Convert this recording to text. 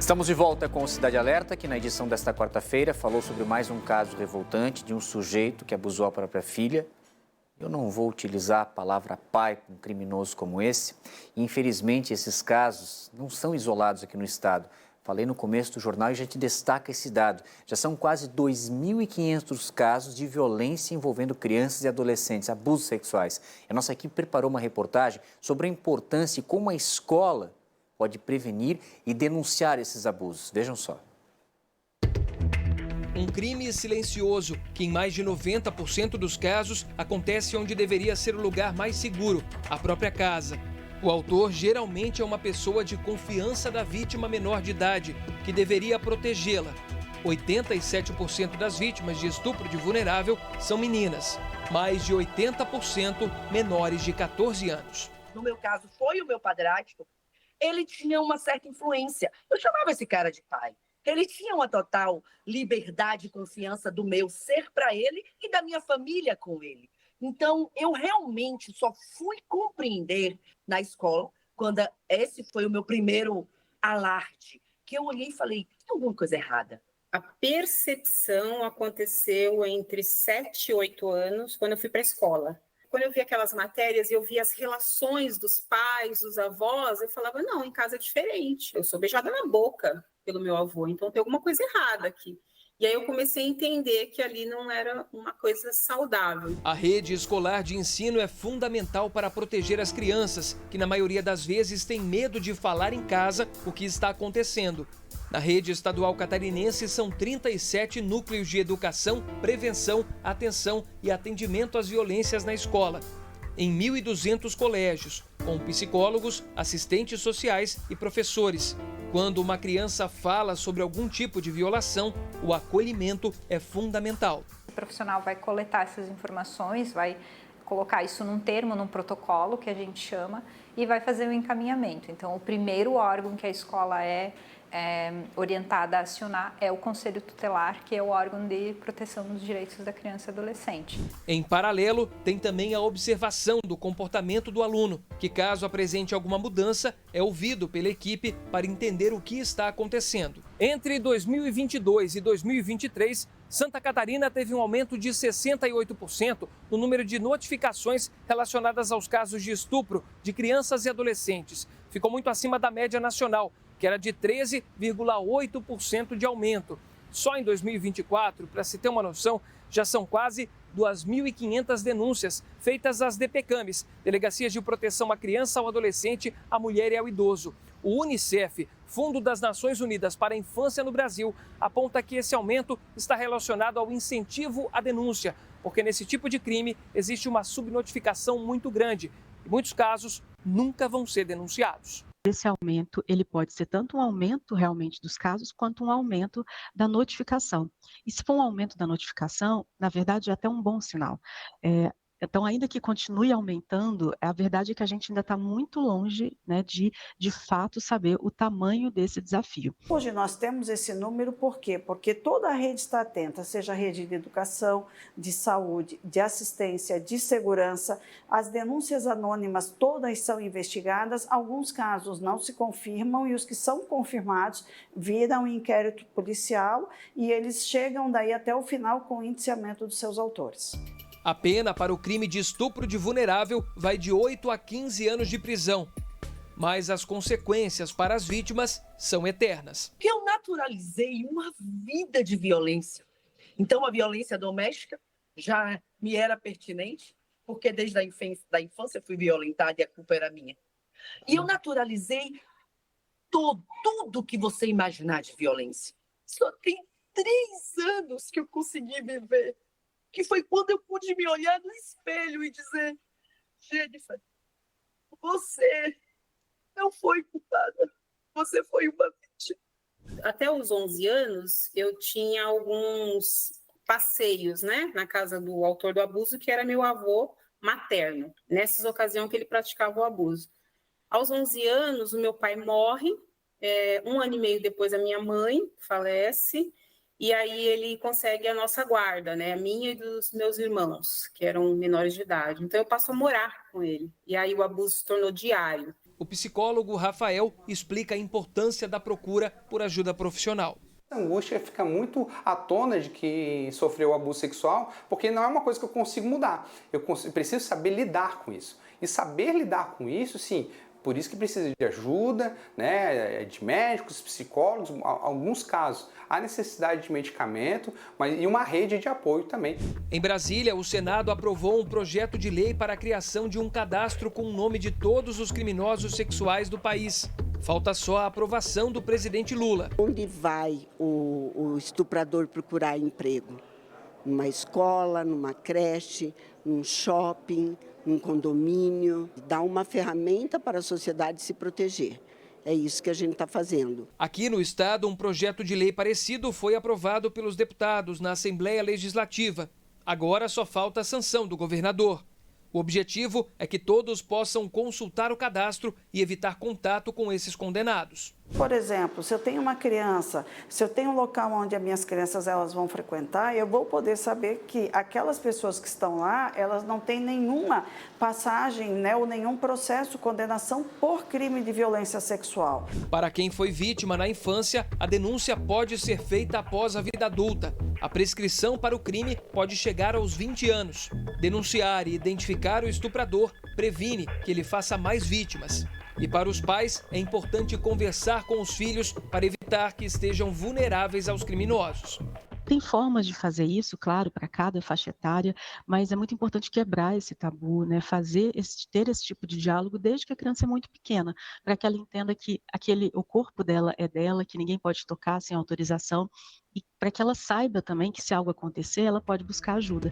Estamos de volta com o Cidade Alerta, que na edição desta quarta-feira falou sobre mais um caso revoltante de um sujeito que abusou a própria filha. Eu não vou utilizar a palavra pai com um criminoso como esse. Infelizmente, esses casos não são isolados aqui no estado. Falei no começo do jornal e já te destaca esse dado. Já são quase 2.500 casos de violência envolvendo crianças e adolescentes, abusos sexuais. A nossa equipe preparou uma reportagem sobre a importância e como a escola pode prevenir e denunciar esses abusos. Vejam só. Um crime silencioso que, em mais de 90% dos casos, acontece onde deveria ser o lugar mais seguro, a própria casa. O autor geralmente é uma pessoa de confiança da vítima menor de idade, que deveria protegê-la. 87% das vítimas de estupro de vulnerável são meninas, mais de 80% menores de 14 anos. No meu caso, foi o meu padrasto. Ele tinha uma certa influência. Eu chamava esse cara de pai. Ele tinha uma total liberdade e confiança do meu ser para ele e da minha família com ele. Então, eu realmente só fui compreender na escola, quando esse foi o meu primeiro alarde, que eu olhei e falei, tem alguma coisa errada. A percepção aconteceu entre 7 e 8 anos, quando eu fui para a escola. Quando eu vi aquelas matérias e eu vi as relações dos pais, dos avós, eu falava, não, em casa é diferente. Eu sou beijada na boca pelo meu avô, então tem alguma coisa errada aqui. E aí eu comecei a entender que ali não era uma coisa saudável. A rede escolar de ensino é fundamental para proteger as crianças, que na maioria das vezes têm medo de falar em casa o que está acontecendo. Na rede estadual catarinense são 37 núcleos de educação, prevenção, atenção e atendimento às violências na escola. Em 1.200 colégios, com psicólogos, assistentes sociais e professores. Quando uma criança fala sobre algum tipo de violação, o acolhimento é fundamental. O profissional vai coletar essas informações, vai colocar isso num termo, num protocolo que a gente chama e vai fazer o encaminhamento. Então, o primeiro órgão que a escola é orientada a acionar é o Conselho Tutelar, que é o órgão de proteção dos direitos da criança e adolescente. Em paralelo, tem também a observação do comportamento do aluno, que caso apresente alguma mudança, é ouvido pela equipe para entender o que está acontecendo. Entre 2022 e 2023, Santa Catarina teve um aumento de 68% no número de notificações relacionadas aos casos de estupro de crianças e adolescentes. Ficou muito acima da média nacional, que era de 13,8% de aumento. Só em 2024, para se ter uma noção, já são quase 2.500 denúncias feitas às DPCAMs, Delegacias de Proteção à Criança, ao Adolescente, à Mulher e ao Idoso. O Unicef, Fundo das Nações Unidas para a Infância no Brasil, aponta que esse aumento está relacionado ao incentivo à denúncia, porque nesse tipo de crime existe uma subnotificação muito grande e muitos casos nunca vão ser denunciados. Esse aumento, ele pode ser tanto um aumento realmente dos casos, quanto um aumento da notificação. E se for um aumento da notificação, na verdade é até um bom sinal. Então, ainda que continue aumentando, a verdade é que a gente ainda está muito longe, né, de fato saber o tamanho desse desafio. Hoje nós temos esse número por quê? Porque toda a rede está atenta, seja a rede de educação, de saúde, de assistência, de segurança. As denúncias anônimas todas são investigadas, alguns casos não se confirmam e os que são confirmados viram inquérito policial e eles chegam daí até o final com o indiciamento dos seus autores. A pena para o crime de estupro de vulnerável vai de 8 a 15 anos de prisão. Mas as consequências para as vítimas são eternas. Eu naturalizei uma vida de violência. Então, a violência doméstica já me era pertinente, porque desde a infância fui violentada e a culpa era minha. E eu naturalizei tudo que você imaginar de violência. Só tem 3 anos que eu consegui viver. Que foi quando eu pude me olhar no espelho e dizer, Jennifer, você não foi culpada, você foi uma vítima. Até os 11 anos, eu tinha alguns passeios, né, na casa do autor do abuso, que era meu avô materno, nessas ocasiões que ele praticava o abuso. Aos 11 anos, o meu pai morre, 1 ano e meio depois a minha mãe falece, e aí ele consegue a nossa guarda, né? A minha e dos meus irmãos, que eram menores de idade. Então eu passo a morar com ele. E aí o abuso se tornou diário. O psicólogo Rafael explica a importância da procura por ajuda profissional. A angústia fica muito à tona de que sofreu abuso sexual, porque não é uma coisa que eu consigo mudar. Eu preciso saber lidar com isso. E saber lidar com isso, sim, por isso que precisa de ajuda, né, de médicos, psicólogos, em alguns casos há necessidade de medicamento, mas e uma rede de apoio também. Em Brasília, o Senado aprovou um projeto de lei para a criação de um cadastro com o nome de todos os criminosos sexuais do país. Falta só a aprovação do presidente Lula. Onde vai o estuprador procurar emprego? Numa escola, numa creche, num shopping, num condomínio. Dá uma ferramenta para a sociedade se proteger. É isso que a gente está fazendo. Aqui no estado, um projeto de lei parecido foi aprovado pelos deputados na Assembleia Legislativa. Agora só falta a sanção do governador. O objetivo é que todos possam consultar o cadastro e evitar contato com esses condenados. Por exemplo, se eu tenho uma criança, se eu tenho um local onde as minhas crianças elas vão frequentar, eu vou poder saber que aquelas pessoas que estão lá, elas não têm nenhuma passagem, né, ou nenhum processo, condenação por crime de violência sexual. Para quem foi vítima na infância, a denúncia pode ser feita após a vida adulta. A prescrição para o crime pode chegar aos 20 anos. Denunciar e identificar o estuprador previne que ele faça mais vítimas. E para os pais, é importante conversar com os filhos para evitar que estejam vulneráveis aos criminosos. Tem formas de fazer isso, claro, para cada faixa etária, mas é muito importante quebrar esse tabu, né? Ter esse tipo de diálogo desde que a criança é muito pequena, para que ela entenda que o corpo dela é dela, que ninguém pode tocar sem autorização, e para que ela saiba também que se algo acontecer, ela pode buscar ajuda.